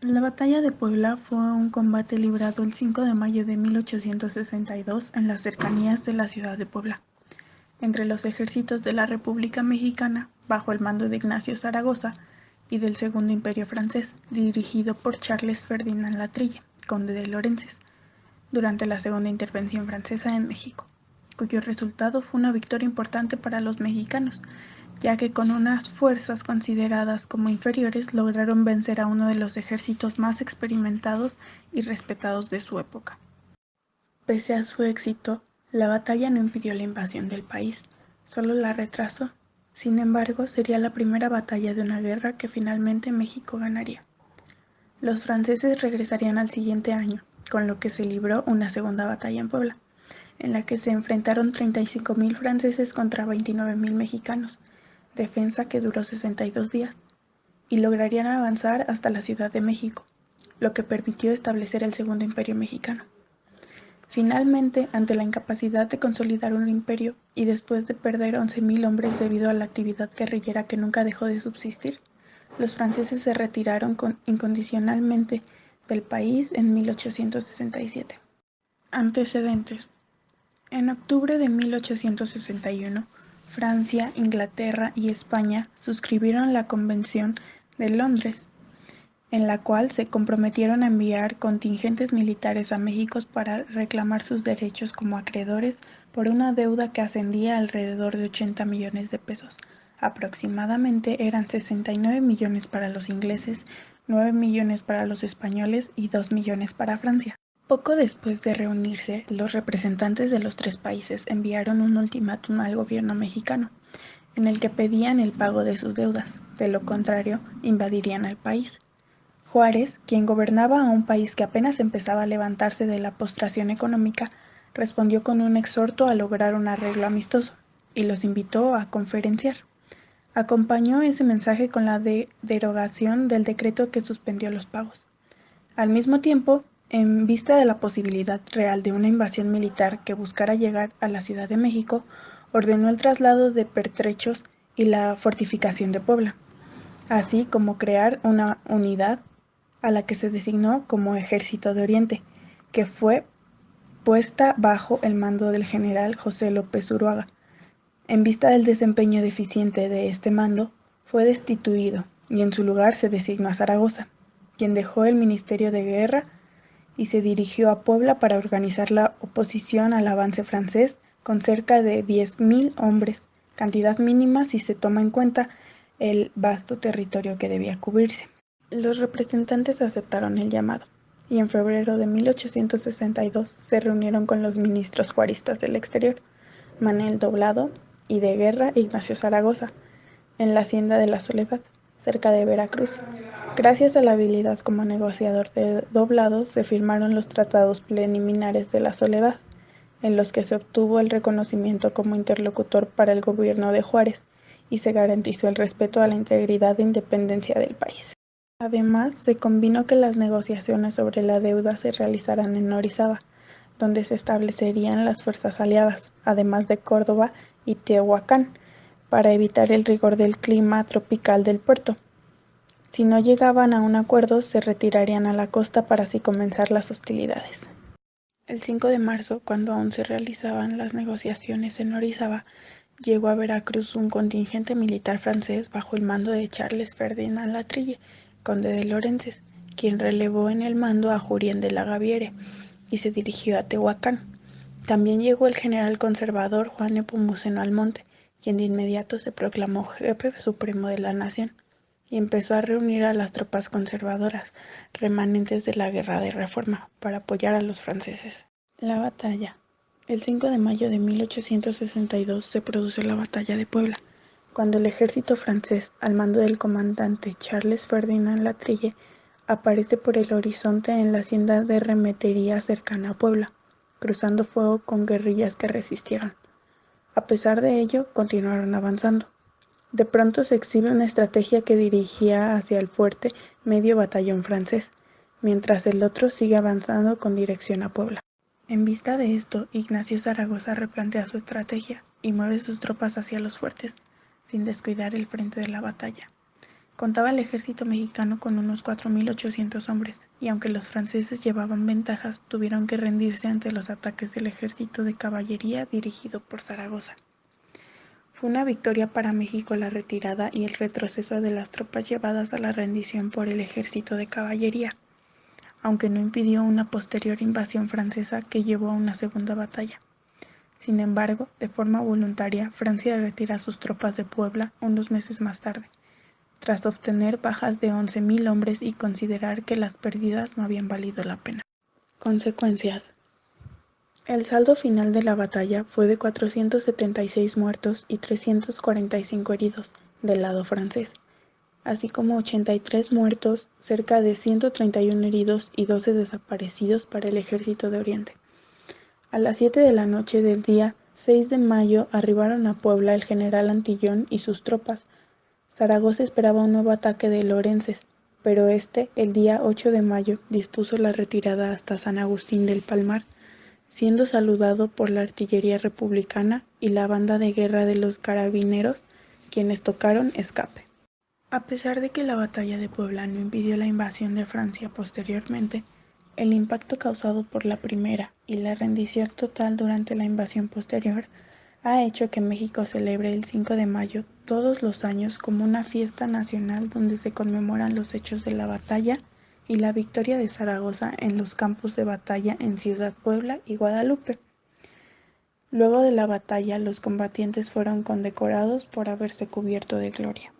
La batalla de Puebla fue un combate librado el 5 de mayo de 1862 en las cercanías de la ciudad de Puebla, entre los ejércitos de la República Mexicana, bajo el mando de Ignacio Zaragoza, y del Segundo Imperio francés, dirigido por Charles Ferdinand Latrille, conde de Lorences, durante la Segunda Intervención Francesa en México, cuyo resultado fue una victoria importante para los mexicanos, ya que con unas fuerzas consideradas como inferiores lograron vencer a uno de los ejércitos más experimentados y respetados de su época. Pese a su éxito, la batalla no impidió la invasión del país, solo la retrasó. Sin embargo, sería la primera batalla de una guerra que finalmente México ganaría. Los franceses regresarían al siguiente año, con lo que se libró una segunda batalla en Puebla, en la que se enfrentaron 35,000 franceses contra 29,000 mexicanos, defensa que duró 62 días, y lograrían avanzar hasta la Ciudad de México, lo que permitió establecer el Segundo Imperio Mexicano. Finalmente, ante la incapacidad de consolidar un imperio y después de perder 11,000 hombres debido a la actividad guerrillera que nunca dejó de subsistir, los franceses se retiraron incondicionalmente del país en 1867. Antecedentes. En octubre de 1861, Francia, Inglaterra y España suscribieron la Convención de Londres, en la cual se comprometieron a enviar contingentes militares a México para reclamar sus derechos como acreedores por una deuda que ascendía a alrededor de 80 millones de pesos. Aproximadamente eran 69 millones para los ingleses, 9 millones para los españoles y 2 millones para Francia. Poco después de reunirse, los representantes de los tres países enviaron un ultimátum al gobierno mexicano, en el que pedían el pago de sus deudas, de lo contrario, invadirían el país. Juárez, quien gobernaba a un país que apenas empezaba a levantarse de la postración económica, respondió con un exhorto a lograr un arreglo amistoso, y los invitó a conferenciar. Acompañó ese mensaje con la derogación del decreto que suspendió los pagos. Al mismo tiempo, en vista de la posibilidad real de una invasión militar que buscara llegar a la Ciudad de México, ordenó el traslado de pertrechos y la fortificación de Puebla, así como crear una unidad a la que se designó como Ejército de Oriente, que fue puesta bajo el mando del general José López Uruaga. En vista del desempeño deficiente de este mando, fue destituido y en su lugar se designó a Zaragoza, quien dejó el Ministerio de Guerra y se dirigió a Puebla para organizar la oposición al avance francés con cerca de 10,000 hombres, cantidad mínima si se toma en cuenta el vasto territorio que debía cubrirse. Los representantes aceptaron el llamado, y en febrero de 1862 se reunieron con los ministros juaristas del exterior, Manuel Doblado, y de Guerra Ignacio Zaragoza, en la hacienda de la Soledad, cerca de Veracruz. Gracias a la habilidad como negociador de Doblado, se firmaron los tratados preliminares de la Soledad, en los que se obtuvo el reconocimiento como interlocutor para el gobierno de Juárez y se garantizó el respeto a la integridad e independencia del país. Además, se convino que las negociaciones sobre la deuda se realizaran en Orizaba, donde se establecerían las fuerzas aliadas, además de Córdoba y Tehuacán, para evitar el rigor del clima tropical del puerto. Si no llegaban a un acuerdo, se retirarían a la costa para así comenzar las hostilidades. El 5 de marzo, cuando aún se realizaban las negociaciones en Orizaba, llegó a Veracruz un contingente militar francés bajo el mando de Charles Ferdinand Latrille, conde de Lorences, quien relevó en el mando a Jurien de la Gaviere y se dirigió a Tehuacán. También llegó el general conservador Juan Nepomuceno Almonte, quien de inmediato se proclamó jefe supremo de la nación y empezó a reunir a las tropas conservadoras remanentes de la Guerra de Reforma para apoyar a los franceses. La batalla. El 5 de mayo de 1862 se produce la Batalla de Puebla, cuando el ejército francés, al mando del comandante Charles Ferdinand Latrille, aparece por el horizonte en la hacienda de Remetería cercana a Puebla, cruzando fuego con guerrillas que resistieron. A pesar de ello, continuaron avanzando. De pronto se exhibe una estrategia que dirigía hacia el fuerte medio batallón francés, mientras el otro sigue avanzando con dirección a Puebla. En vista de esto, Ignacio Zaragoza replantea su estrategia y mueve sus tropas hacia los fuertes, sin descuidar el frente de la batalla. Contaba el ejército mexicano con unos 4.800 hombres, y aunque los franceses llevaban ventajas, tuvieron que rendirse ante los ataques del ejército de caballería dirigido por Zaragoza. Fue una victoria para México la retirada y el retroceso de las tropas llevadas a la rendición por el ejército de caballería, aunque no impidió una posterior invasión francesa que llevó a una segunda batalla. Sin embargo, de forma voluntaria, Francia retira sus tropas de Puebla unos meses más tarde, tras obtener bajas de 11.000 hombres y considerar que las pérdidas no habían valido la pena. Consecuencias. El saldo final de la batalla fue de 476 muertos y 345 heridos del lado francés, así como 83 muertos, cerca de 131 heridos y 12 desaparecidos para el ejército de Oriente. A las 7 de la noche del día 6 de mayo arribaron a Puebla el general Antillón y sus tropas. Zaragoza esperaba un nuevo ataque de lorenses, pero el día 8 de mayo, dispuso la retirada hasta San Agustín del Palmar, siendo saludado por la artillería republicana y la banda de guerra de los carabineros, quienes tocaron escape. A pesar de que la batalla de Puebla no impidió la invasión de Francia posteriormente, el impacto causado por la primera y la rendición total durante la invasión posterior ha hecho que México celebre el 5 de mayo todos los años como una fiesta nacional donde se conmemoran los hechos de la batalla y la victoria de Zaragoza en los campos de batalla en Ciudad Puebla y Guadalupe. Luego de la batalla, los combatientes fueron condecorados por haberse cubierto de gloria.